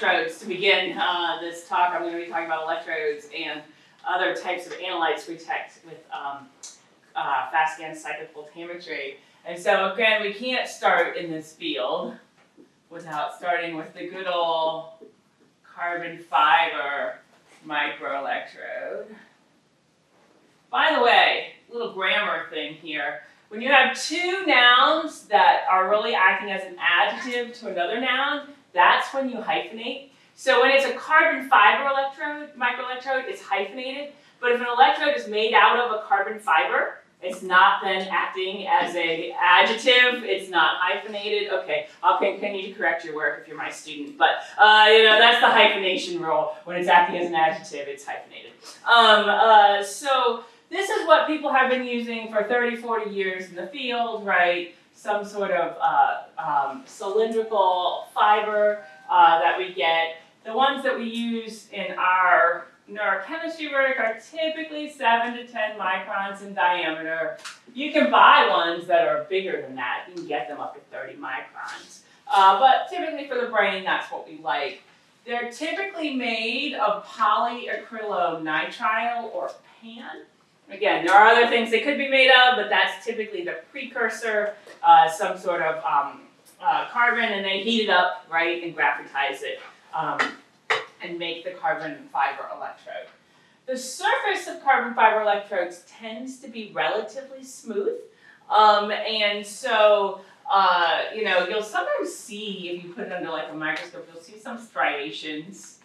electrodes. To begin this talk, I'm going to be talking about electrodes and other types of analytes we detect with fast scan cyclic voltammetry. And so again, we can't start in this field without starting with the good old carbon fiber microelectrode. By the way, little grammar thing here. When you have two nouns that are really acting as an adjective to another noun, that's when you hyphenate. So when it's a carbon fiber electrode, microelectrode, it's hyphenated. But if an electrode is made out of a carbon fiber, it's not then acting as an adjective. It's not hyphenated. Okay, I'll continue to correct your work if you're my student. But that's the hyphenation rule. When it's acting as an adjective, it's hyphenated. So this is what people have been using for 30, 40 years in the field, right? Some sort of cylindrical fiber that we get. The ones that we use in our neurochemistry work are typically 7 to 10 microns in diameter. You can buy ones that are bigger than that. You can get them up to 30 microns. But typically for the brain, that's what we like. They're typically made of polyacrylonitrile or PAN. Again, there are other things they could be made of, but that's typically the precursor, some sort of carbon, and they heat it up, right, and graphitize it and make the carbon fiber electrode. The surface of carbon fiber electrodes tends to be relatively smooth, and so you'll sometimes see, if you put it under like a microscope, you'll see some striations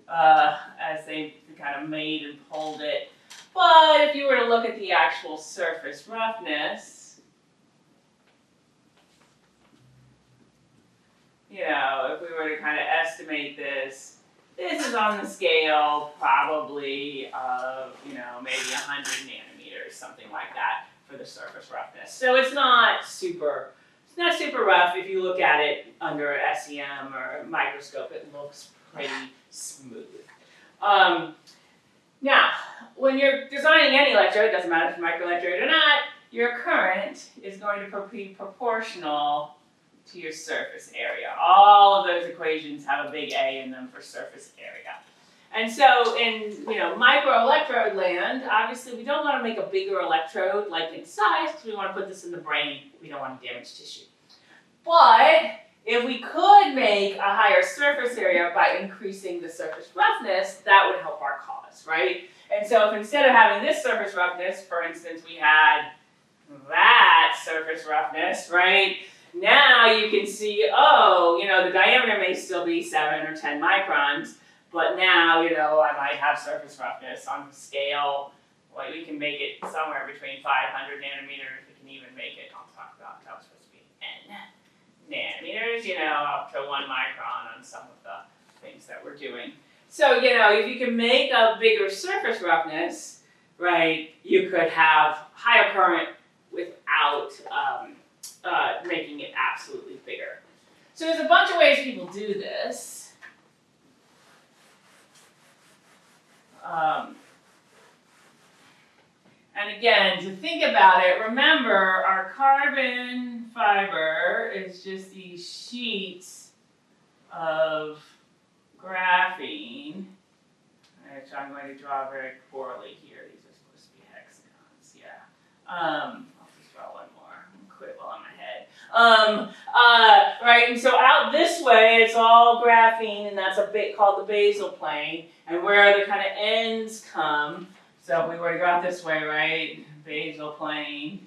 as they kind of made and pulled it. But if you were to look at the actual surface roughness, if we were to kind of estimate this is on the scale probably of, maybe 100 nanometers, something like that for the surface roughness. So it's not super rough. If you look at it under a SEM or a microscope, it looks pretty smooth. Now, when you're designing any electrode, it doesn't matter if it's a microelectrode or not, your current is going to be proportional to your surface area. All of those equations have a big A in them for surface area. And so in microelectrode land, obviously we don't want to make a bigger electrode like in size because we want to put this in the brain. We don't want to damage tissue. But if we could make a higher surface area by increasing the surface roughness, that would help our cause, right? And so if instead of having this surface roughness, for instance, we had that surface roughness, right? Now you can see, the diameter may still be 7 or 10 microns, but now, I might have surface roughness on the scale. Well, we can make it somewhere between 500 nanometers. We can even make it, I'll talk about that was supposed to be N nanometers, up to 1 micron on some of the things that we're doing. So, if you can make a bigger surface roughness, right, you could have higher current without making it absolutely bigger. So there's a bunch of ways people do this. And again, to think about it, remember our carbon fiber is just these sheets of graphene, which I'm going to draw very poorly here. These are supposed to be hexagons, yeah. I'll just draw one more and quit while I'm ahead. Right, and so out this way, it's all graphene, and that's a bit called the basal plane, and where the kind of ends come. So if we were to go out this way, right, basal plane,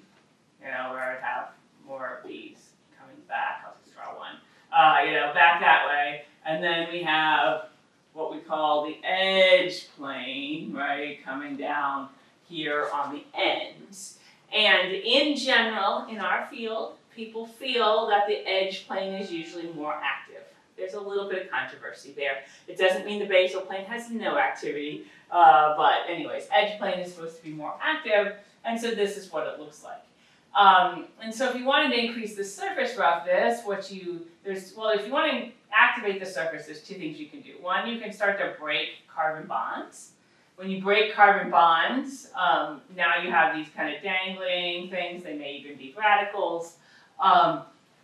where I have more of these coming back. I'll just draw one. Back that way. And then we have what we call the edge plane, right, coming down here on the ends. And in general, in our field, people feel that the edge plane is usually more active. There's a little bit of controversy there. It doesn't mean the basal plane has no activity, but anyways, edge plane is supposed to be more active, and so this is what it looks like. And so if you wanted to increase the surface roughness, if you want to activate the surface, there's two things you can do. One, you can start to break carbon bonds. When you break carbon bonds, now you have these kind of dangling things. They may even be radicals.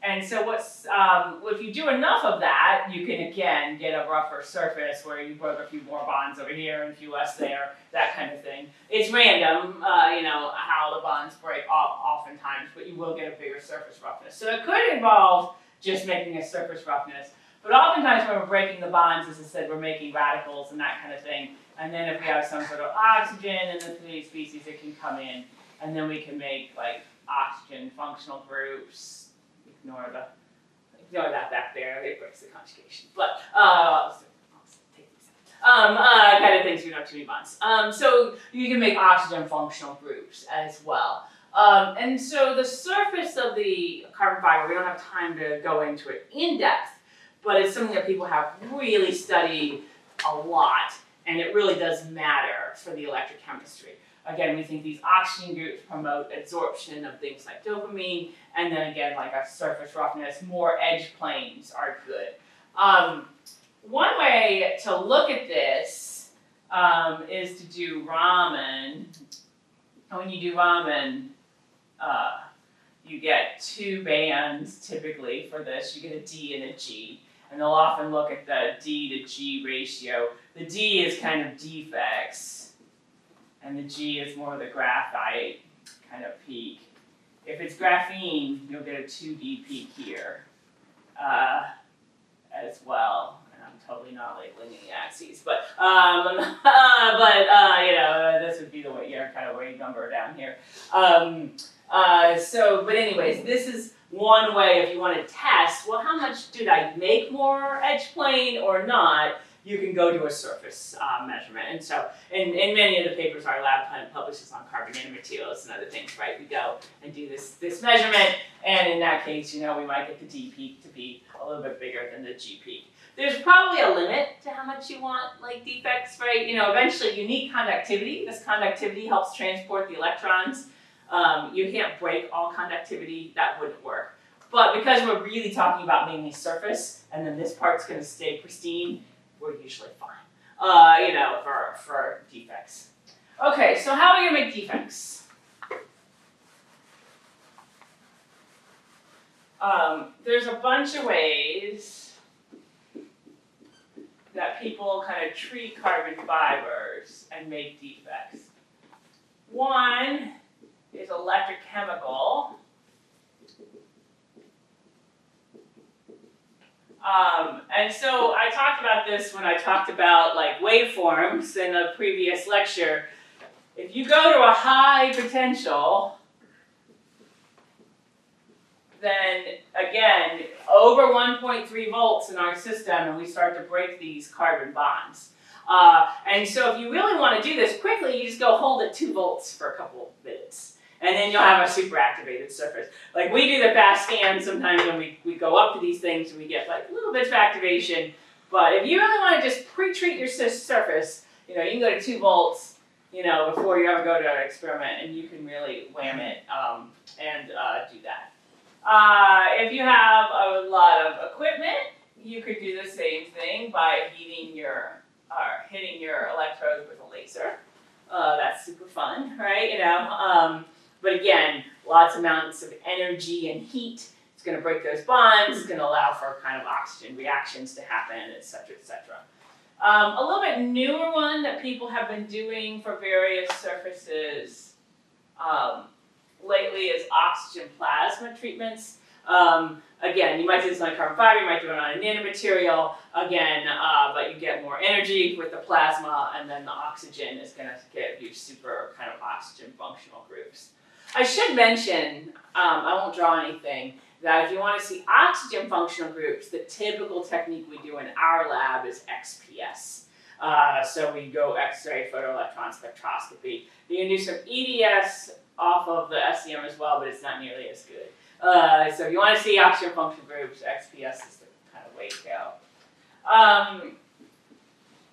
And so if you do enough of that, you can again get a rougher surface where you broke a few more bonds over here and a few less there, that kind of thing. It's random, how the bonds break oftentimes, but you will get a bigger surface roughness. So it could involve just making a surface roughness, but oftentimes when we're breaking the bonds, as I said, we're making radicals and that kind of thing. And then if we have some sort of oxygen in the three species, it can come in, and then we can make like oxygen functional groups. Ignore that back there, it breaks the conjugation. But I'll take these out. Kind of things, you don't have too many bonds. So you can make oxygen functional groups as well. And so the surface of the carbon fiber, we don't have time to go into it in depth, but it's something that people have really studied a lot, and it really does matter for the electrochemistry. Again, we think these oxygen groups promote absorption of things like dopamine, and then again, like a surface roughness, more edge planes are good. One way to look at this is to do Raman. And when you do Raman, you get two bands typically for this. You get a D and a G. And they'll often look at the D to G ratio. The D is kind of defects, and the G is more of the graphite kind of peak. If it's graphene, you'll get a 2D peak here as well. And I'm totally not labeling the axes, but this would be the way, kind of weight number down here. But anyways, this is one way if you want to test, well, how much did I make more edge plane or not? You can go do a surface measurement. And so in many of the papers our lab publishes on carbon nanomaterials and other things, right? We go and do this measurement, and in that case, we might get the D peak to be a little bit bigger than the G peak. There's probably a limit to how much you want, like defects, right? Eventually unique conductivity. This conductivity helps transport the electrons. You can't break all conductivity, that wouldn't work. But because we're really talking about mainly surface, and then this part's going to stay pristine, we're usually fine, for defects. Okay, so how are we going to make defects? There's a bunch of ways that people kind of treat carbon fibers and make defects. One is electrochemical. And so I talked about this when I talked about like waveforms in a previous lecture. If you go to a high potential, then again, over 1.3 volts in our system, and we start to break these carbon bonds. And so if you really want to do this quickly, you just go hold at 2 volts for a couple of minutes. And then you'll have a super activated surface. Like we do the fast scan sometimes when we go up to these things and we get like little bits of activation. But if you really want to just pre-treat your surface, you can go to 2 volts, before you ever go to an experiment, and you can really wham it and do that. If you have a lot of equipment, you could do the same thing by hitting your electrodes with a laser. That's super fun, right? But again, lots of amounts of energy and heat. It's going to break those bonds. It's going to allow for kind of oxygen reactions to happen, et cetera, et cetera. A little bit newer one that people have been doing for various surfaces lately is oxygen plasma treatments. Again, you might do this on a carbon fiber, you might do it on a nanomaterial, again, but you get more energy with the plasma, and then the oxygen is going to give you super kind of oxygen functional groups. I should mention, I won't draw anything, that if you want to see oxygen functional groups, the typical technique we do in our lab is XPS. So we go X-ray photoelectron spectroscopy. You can do some EDS off of the SEM as well, but it's not nearly as good. So if you want to see oxygen functional groups, XPS is the kind of way to go.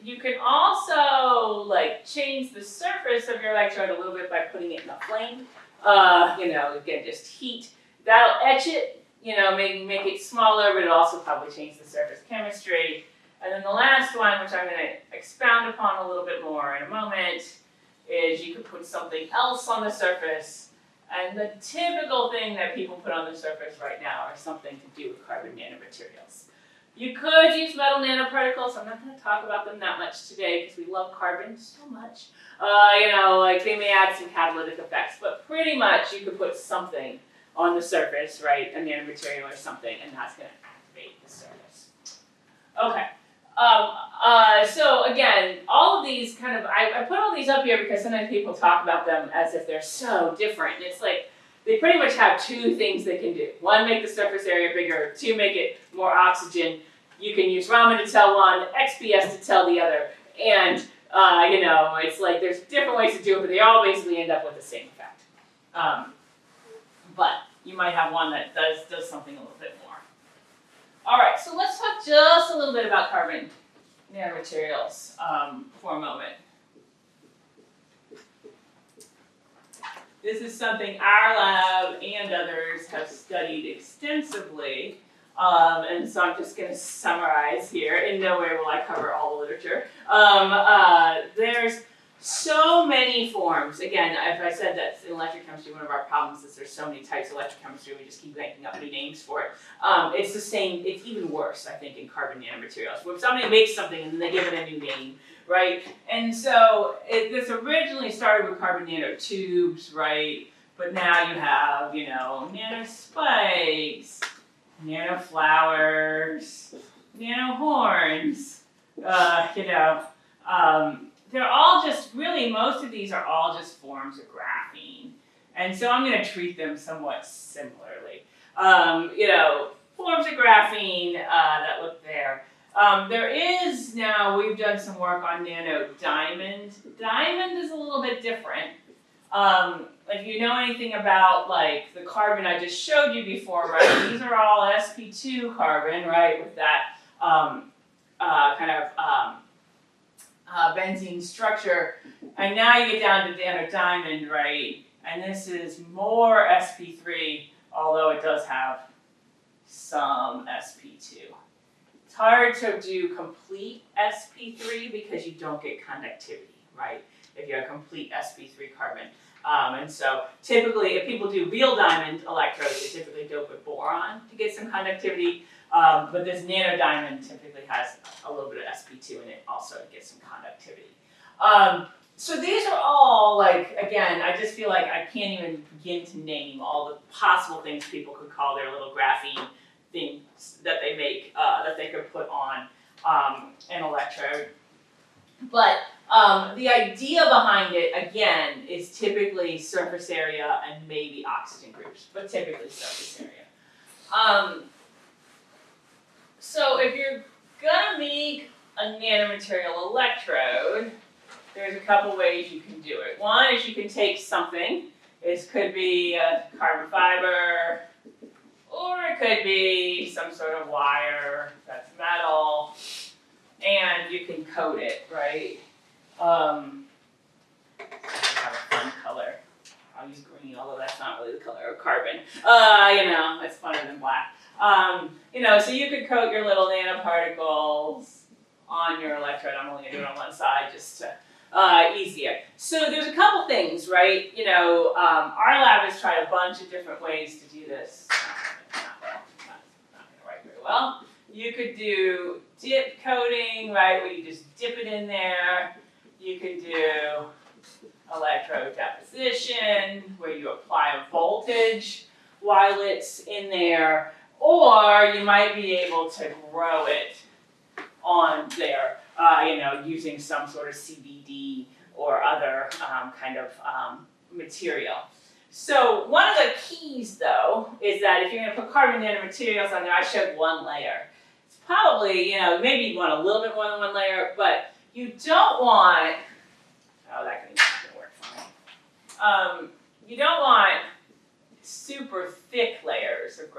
You can also change the surface of your electrode a little bit by putting it in a flame. Again, just heat. That'll etch it, make it smaller, but it'll also probably change the surface chemistry. And then the last one, which I'm going to expound upon a little bit more in a moment, is you could put something else on the surface And the typical thing that people put on the surface right now are something to do with carbon nanomaterials. You could use metal nanoparticles. I'm not going to talk about them that much today because we love carbon so much. You know, like they may add some catalytic effects, but pretty much you could put something on the surface, right, a nanomaterial or something, and that's going to activate the surface. Okay. So again, all of these kind of, I put all these up here because sometimes people talk about them as if they're so different. And it's like, they pretty much have two things they can do. One, make the surface area bigger. Two, make it more oxygen. You can use Raman to tell one, XPS to tell the other. And, you know, it's like there's different ways to do it, but they all basically end up with the same effect. But you might have one that does something a little bit more. All right, so let's talk just a little bit about carbon nanomaterials for a moment. This is something our lab and others have studied extensively, and so I'm just going to summarize here. In no way will I cover all the literature. There's so many forms. Again, if I said that in electrochemistry, one of our problems is there's so many types of electrochemistry, we just keep making up new names for it. It's the same, it's even worse, I think, in carbon nanomaterials. When somebody makes something and they give it a new name, right? And so this originally started with carbon nanotubes, right? But now you have, you know, nanospikes, nanoflowers, nanohorns, you know, they're all just, really, most of these are all just forms of graphene. And so I'm going to treat them somewhat similarly. You know, forms of graphene that look there. There is now, we've done some work on nanodiamond. Diamond is a little bit different. If you know anything about like the carbon I just showed you before, right? These are all sp2 carbon, right? With that kind of benzene structure, and now you get down to nanodiamond, right? And this is more sp3, although it does have some sp2. It's hard to do complete sp3 because you don't get conductivity, right? If you have complete sp3 carbon. And so typically, if people do real diamond electrodes, they typically dope with boron to get some conductivity. But this nanodiamond typically has a little bit of sp2 in it also to get some conductivity. So these are all, like, again, I just feel like I can't even begin to name all the possible things people could call their little graphene things that they make, that they could put on an electrode. But the idea behind it, again, is typically surface area and maybe oxygen groups, but typically surface area. So if you're gonna make a nanomaterial electrode, there's a couple ways you can do it. One is you can take something. It could be a carbon fiber, or it could be some sort of wire that's metal, and you can coat it, right? I have a fun color. I'll use green, although that's not really the color of carbon. You know, it's funner than black. You know, so you could coat your little nanoparticles on your electrode. I'm only going to do it on one side just to easier. So there's a couple things, right? You know, our lab has tried a bunch of different ways to do this. Not going to write very well. You could do dip coating, right, where you just dip it in there. You could do electrode deposition, where you apply a voltage while it's in there. Or you might be able to grow it on there, you know, using some sort of CBD or other kind of material. So one of the keys, though, is that if you're going to put carbon nanomaterials on there, I showed one layer. It's probably, you know, maybe you want a little bit more than one layer, but you don't want, oh, that can work fine. You don't want super thick layers of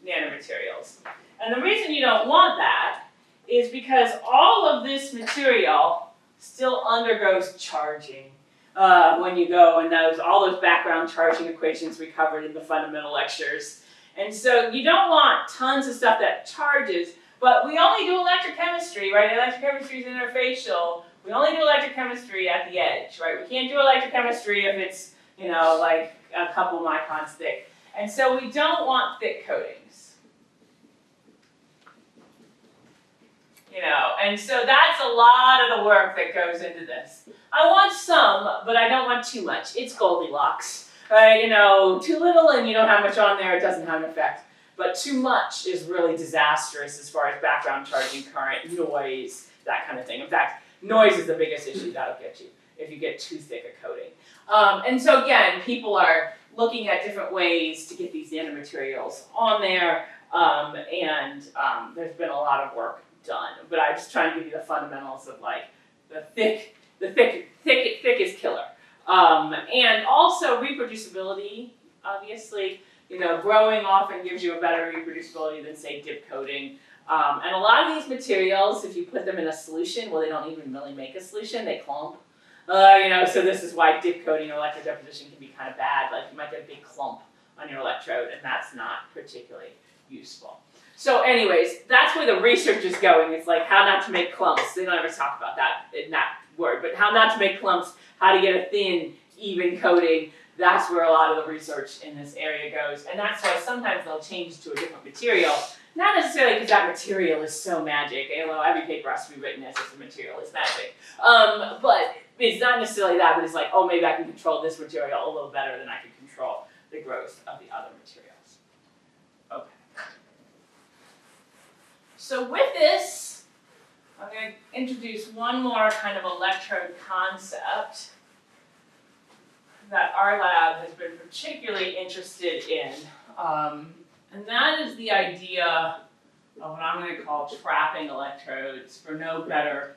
nanomaterials. And the reason you don't want that is because all of this material still undergoes charging when you go, and all those background charging equations we covered in the fundamental lectures. And so you don't want tons of stuff that charges, but we only do electrochemistry, right? Electrochemistry is interfacial. We only do electrochemistry at the edge, right? We can't do electrochemistry if it's you know, like a couple microns thick. And so we don't want thick coatings. You know, and so that's a lot of the work that goes into this. I want some, but I don't want too much. It's Goldilocks, right? You know, too little and you don't have much on there, it doesn't have an effect. But too much is really disastrous as far as background charging current, noise, that kind of thing. In fact, noise is the biggest issue that'll get you if you get too thick a coating. And so again, people are looking at different ways to get these nanomaterials on there, and there's been a lot of work done. But I'm just trying to give you the fundamentals of like the thick is killer. And also reproducibility, obviously. You know, growing often gives you a better reproducibility than, say, dip coating. And a lot of these materials, if you put them in a solution, well, they don't even really make a solution, they clump. You know, so this is why dip coating or electrodeposition can be kind of bad. Like, you might get a big clump on your electrode, and that's not particularly useful. So anyways, that's where the research is going. It's like how not to make clumps. They don't ever talk about that in that word, but how not to make clumps, how to get a thin, even coating. That's where a lot of the research in this area goes. And that's why sometimes they'll change to a different material. Not necessarily because that material is so magic, although every paper has to be written as if the material is magic. But it's not necessarily that, but it's like, oh, maybe I can control this material a little better than I can control the growth of the other materials. Okay. So with this, I'm going to introduce one more kind of electrode concept that our lab has been particularly interested in. And that is the idea of what I'm going to call trapping electrodes, for no better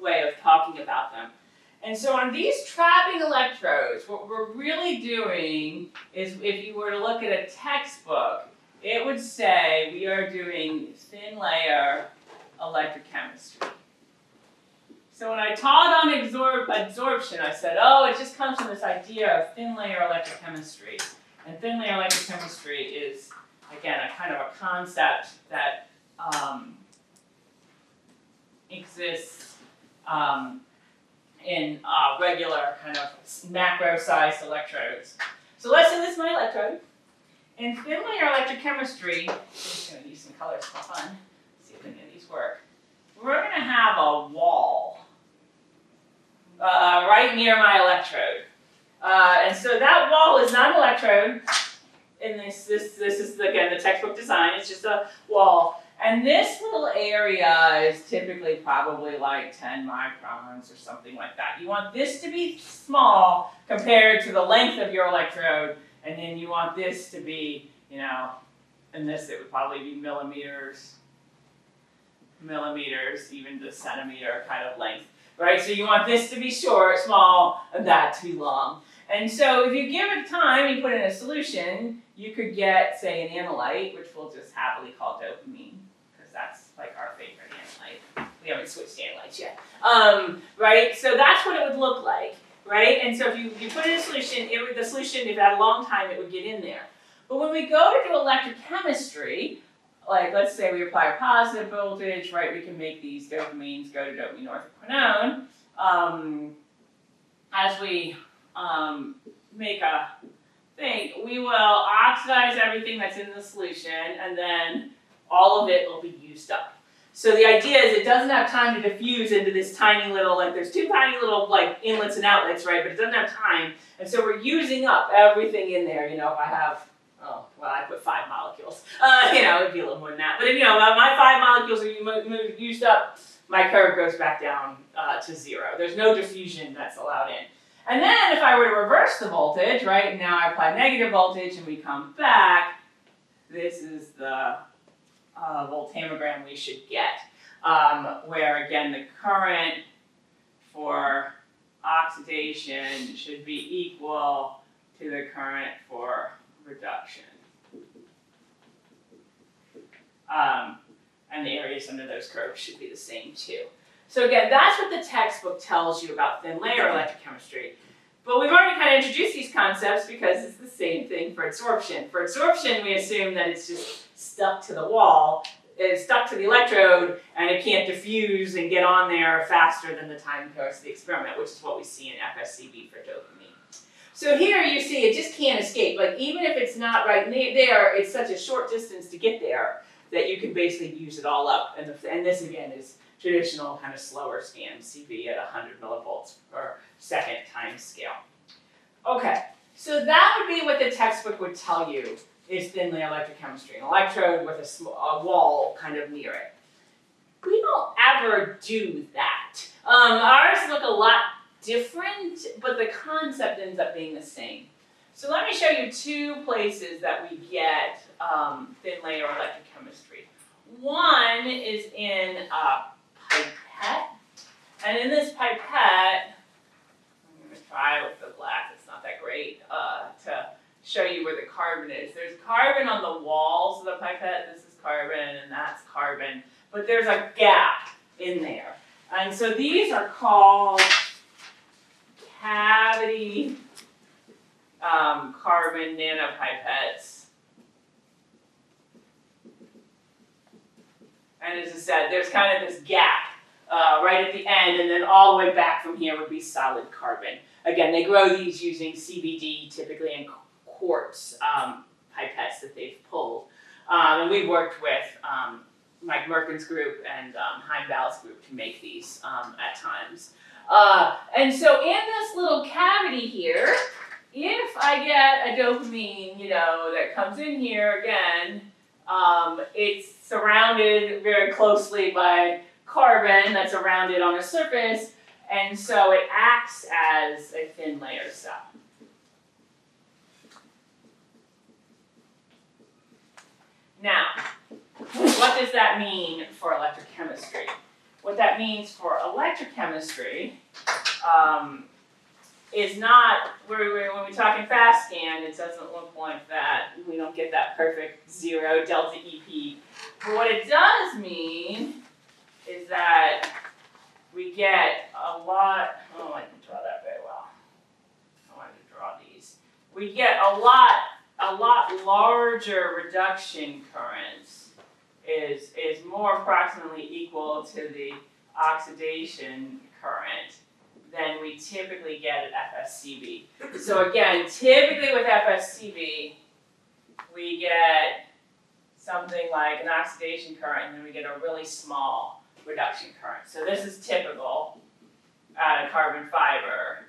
way of talking about them. And so on these trapping electrodes, what we're really doing is, if you were to look at a textbook, it would say we are doing thin layer electrochemistry. So when I taught on absorption, I said, oh, it just comes from this idea of thin layer electrochemistry. And thin layer electrochemistry is, again, a kind of a concept that exists in regular kind of macro-sized electrodes. So let's say this is my electrode. In thin layer electrochemistry, I'm just going to use some colors for fun, see if any of these work. We're going to have a wall right near my electrode. And so that wall is not an electrode. And this is, again, the textbook design. It's just a wall. And this little area is typically probably like 10 microns or something like that. You want this to be small compared to the length of your electrode. And then you want this to be, you know, and this, it would probably be millimeters, even to centimeter kind of length. Right, so you want this to be short, small, and that to be long. And so if you give it time, you put in a solution, you could get, say, an analyte, which we'll just happily call dopamine, because that's like our favorite analyte. We haven't switched analytes yet. Right, so that's what it would look like, right? And so if you put in a solution, the solution, if it had a long time, it would get in there. But when we go to do electrochemistry, like let's say we apply a positive voltage, right, we can make these dopamines go to dopamine orthoquinone. As we make a thing, we will oxidize everything that's in the solution, and then all of it will be used up. So the idea is it doesn't have time to diffuse into this tiny little, like there's two tiny little like inlets and outlets, right, but it doesn't have time. And so we're using up everything in there. You know, if I have, oh, well, I put 5 molecules. You know, it'd be a little more than that. But if, you know, my 5 molecules are used up, my curve goes back down to 0. There's no diffusion that's allowed in. And then if I were to reverse the voltage, right, now I apply negative voltage and we come back, this is the voltammogram we should get, where again the current for oxidation should be equal to the current for reduction. And the areas under those curves should be the same too. So again, that's what the textbook tells you about thin layer electrochemistry. But we've already kind of introduced these concepts because it's the same thing for adsorption. For adsorption, we assume that it's just stuck to the wall. is stuck to the electrode and it can't diffuse and get on there faster than the time course of the experiment, which is what we see in FSCV for dopamine. So here you see it just can't escape. Like even if it's not right there, it's such a short distance to get there that you can basically use it all up. And this again is traditional kind of slower scan CV at 100 millivolts per second time scale. Okay, so that would be what the textbook would tell you is thin layer electrochemistry, an electrode with a wall kind of near it. We don't ever do that. Ours look a lot different, but the concept ends up being the same. So let me show you two places that we get thin layer electrochemistry. One is in a pipette, and in this pipette, I'm going to try with the glass, it's not that great, to show you where the carbon is. There's carbon on the walls of the pipette, this is carbon and that's carbon, but there's a gap in there. And so these are called cavity carbon nanopipettes. And as I said, there's kind of this gap right at the end, and then all the way back from here would be solid carbon. Again, they grow these using CBD, typically in quartz pipettes that they've pulled. And we've worked with Mike Merkin's group and Heimdall's group to make these at times. And so in this little cavity here, if I get a dopamine, that comes in here again, it's surrounded very closely by carbon that's around it on a surface, and so it acts as a thin layer cell. Now, what does that mean for electrochemistry? What that means for electrochemistry is not, when we talk in fast scan, it doesn't look like that. We don't get that perfect 0 delta EP. But what it does mean is that we get a lot, oh, I didn't draw that very well. I wanted to draw these. We get a lot larger reduction currents is more approximately equal to the oxidation current than we typically get at FSCV. So again, typically with FSCV, we get something like an oxidation current, and then we get a really small reduction current. So this is typical out of carbon fiber.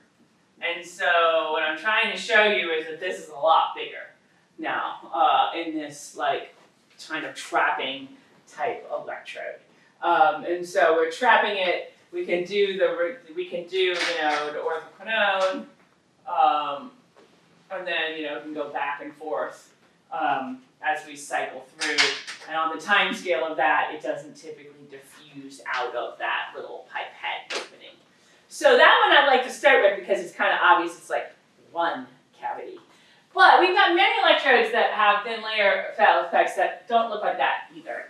And so what I'm trying to show you is that this is a lot bigger now in this kind of trapping type electrode. And so we're trapping it. We can do the orthoquinone, and then it can go back and forth as we cycle through. And on the time scale of that, it doesn't typically diffuse out of that little pipette opening. So that one I'd like to start with because it's kind of obvious. It's like one cavity. But we've got many electrodes that have thin layer effects that don't look like that either.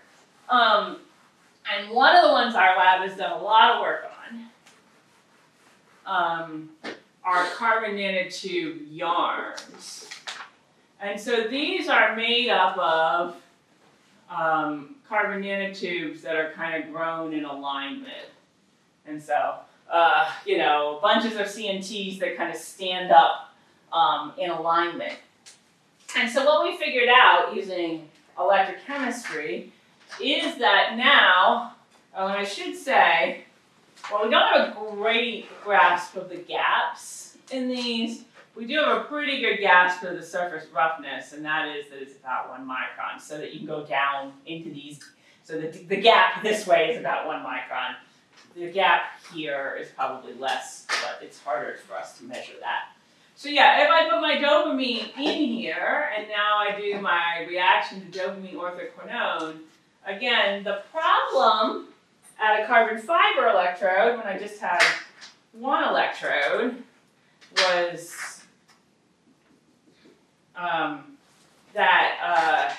And one of the ones our lab has done a lot of work on are carbon nanotube yarns. And so these are made up of carbon nanotubes that are kind of grown in alignment. And so, bunches of CNTs that kind of stand up in alignment. And so what we figured out using electrochemistry is that now, and I should say, well, we don't have a great grasp of the gaps in these. We do have a pretty good grasp of the surface roughness, and that is that it's about 1 micron, so that you can go down into these. So the gap this way is about 1 micron. The gap here is probably less, but it's harder for us to measure that. So yeah, if I put my dopamine in here, and now I do my reaction to dopamine orthoquinone, again, the problem at a carbon fiber electrode, when I just had one electrode, was that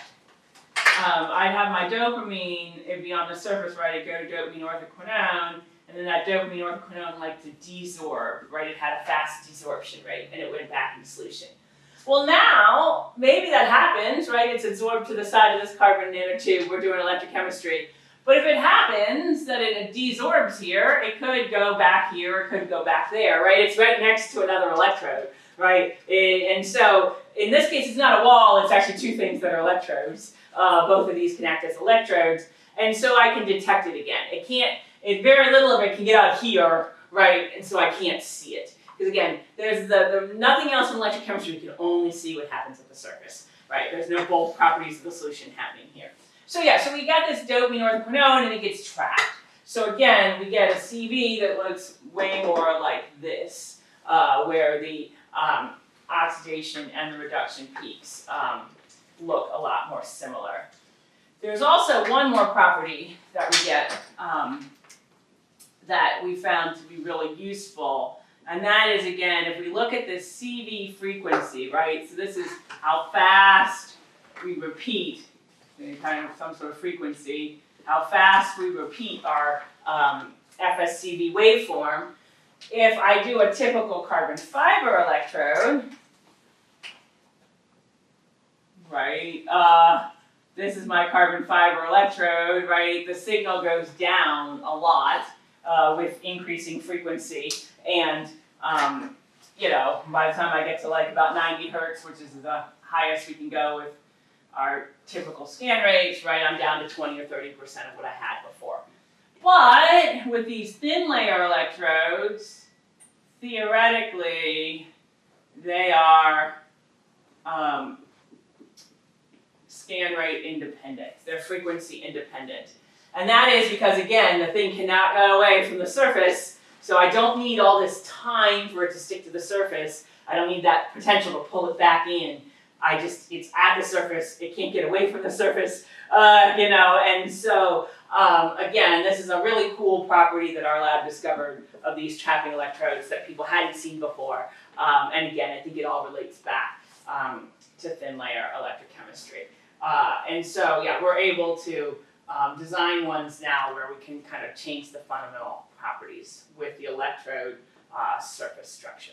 I'd have my dopamine, it'd be on the surface, right? It'd go to dopamine orthoquinone, and then that dopamine orthoquinone liked to desorb, right? It had a fast desorption rate, and it went back in solution. Well, now, maybe that happens, right? It's absorbed to the side of this carbon nanotube. We're doing electrochemistry. But if it happens that it desorbs here, it could go back here, it could go back there, right? It's right next to another electrode, right? And so, in this case, it's not a wall, it's actually two things that are electrodes. Both of these can act as electrodes. And so I can detect it again. Very little of it can get out of here, right? And so I can't see it. Because again, there's nothing else in electrochemistry. You can only see what happens at the surface, right? There's no bulk properties of the solution happening here. So yeah, so we got this dopamine orthoquinone and it gets trapped. So again, we get a CV that looks way more like this, where the oxidation and the reduction peaks look a lot more similar. There's also one more property that we get that we found to be really useful, and that is, again, if we look at this CV frequency, right? So this is how fast we repeat, kind of some sort of frequency, how fast we repeat our FSCV waveform. If I do a typical carbon fiber electrode, right, this is my carbon fiber electrode, right, the signal goes down a lot with increasing frequency, and you know, by the time I get to like about 90 hertz, which is the highest we can go with our typical scan rates, right, I'm down to 20 or 30% of what I had before. But with these thin layer electrodes, theoretically, they are scan rate independent. They're frequency independent. And that is because, again, the thing cannot go away from the surface, so I don't need all this time for it to stick to the surface. I don't need that potential to pull it back in. It's at the surface, it can't get away from the surface, you know, and so, again, this is a really cool property that our lab discovered of these trapping electrodes that people hadn't seen before, and again, I think it all relates back to thin layer electrochemistry. And so, yeah, we're able to design ones now where we can kind of change the fundamental properties with the electrode surface structure.